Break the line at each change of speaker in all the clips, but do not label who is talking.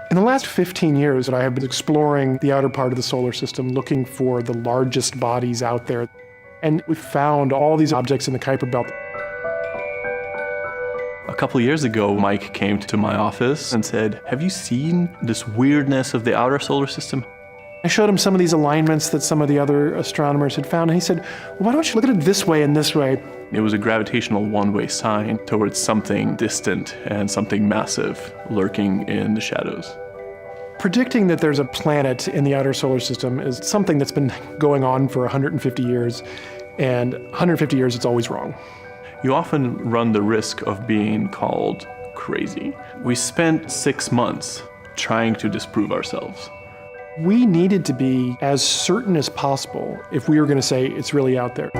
In the last 15 years, I have been exploring the outer part of the solar system, looking for the largest bodies out there. And we found all these objects in the Kuiper Belt.
A couple years ago, Mike came to my office and said, "Have you seen this weirdness of the outer solar system?"
I showed him some of these alignments that some of the other astronomers had found, and he said, "Well, why don't you look at it this way and this way?"
It was a gravitational one-way sign towards something distant and something massive lurking in the shadows.
Predicting that there's a planet in the outer solar system is something that's been going on for 150 years, and 150 years it's always wrong.
You often run the risk of being called crazy. We spent 6 months trying to disprove ourselves.
We needed to be as certain as possible if we were going to say it's really out there.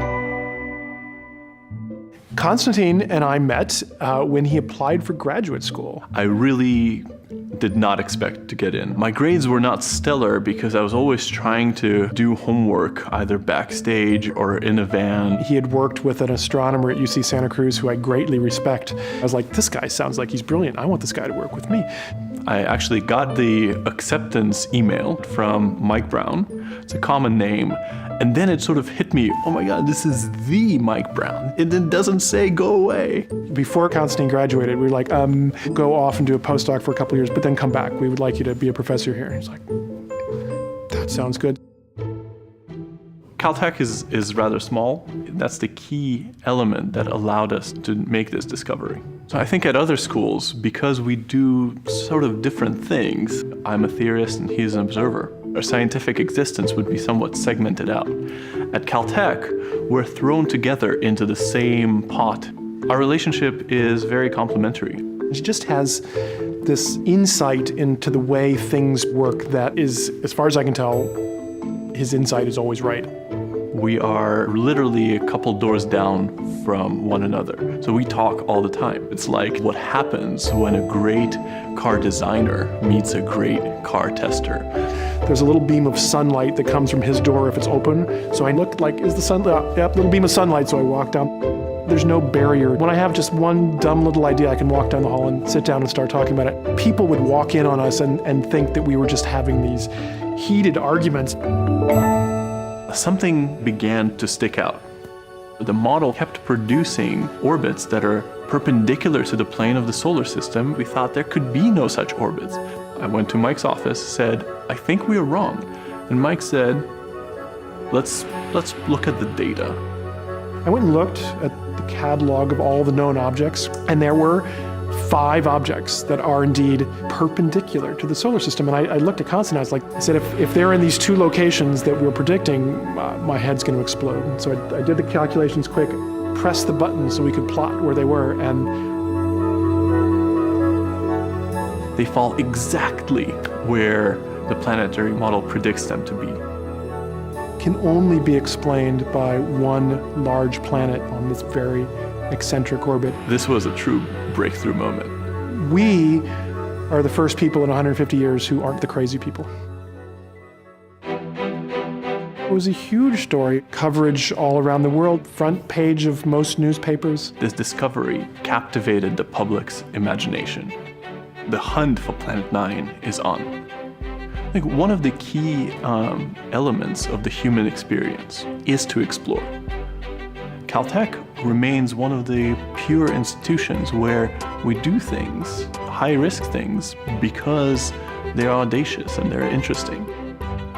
Konstantin and I met when he applied for graduate school.
I really did not expect to get in. My grades were not stellar because I was always trying to do homework either backstage or in a van.
He had worked with an astronomer at UC Santa Cruz who I greatly respect. I was like, this guy sounds like he's brilliant. I want this guy to work with me.
I actually got the acceptance email from Mike Brown. It's a common name. And then it sort of hit me, oh my God, this is the Mike Brown. It doesn't say go away.
Before Konstantin graduated, we were like, go off and do a postdoc for a couple years, but then come back. We would like you to be a professor here. He's like, that sounds good.
Caltech is rather small. That's the key element that allowed us to make this discovery. So I think at other schools, because we do sort of different things, I'm a theorist and he's an observer, our scientific existence would be somewhat segmented out. At Caltech, we're thrown together into the same pot. Our relationship is very complementary.
He just has this insight into the way things work that is, as far as I can tell, his insight is always right.
We are literally a couple doors down from one another. So we talk all the time. It's like what happens when a great car designer meets a great car tester.
There's a little beam of sunlight that comes from his door if it's open. So I looked like, is the sunlight? Yep, little beam of sunlight, so I walk down. There's no barrier. When I have just one dumb little idea, I can walk down the hall and sit down and start talking about it. People would walk in on us and think that we were just having these heated arguments.
Something began to stick out. The model kept producing orbits that are perpendicular to the plane of the solar system. We thought there could be no such orbits. I went to Mike's office, said, I think we are wrong. And Mike said, let's look at the data.
I went and looked at the catalog of all the known objects, and there were 5 objects that are indeed perpendicular to the solar system. And I looked at Konstantin, I said, if they're in these 2 locations that we're predicting, my head's going to explode. And so I did the calculations quick, pressed the button so we could plot where they were, and
they fall exactly where the planetary model predicts them to be.
Can only be explained by one large planet on this very eccentric orbit.
This was a true breakthrough moment.
We are the first people in 150 years who aren't the crazy people. It was a huge story, coverage all around the world, front page of most newspapers.
This discovery captivated the public's imagination. The hunt for Planet 9 is on. I think one of the key elements of the human experience is to explore. Caltech remains one of the pure institutions where we do things, high-risk things, because they're audacious and they're interesting.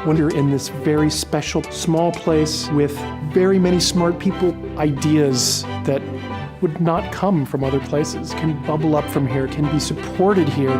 When you're in this very special, small place with very many smart people, ideas that would not come from other places can bubble up from here, can be supported here.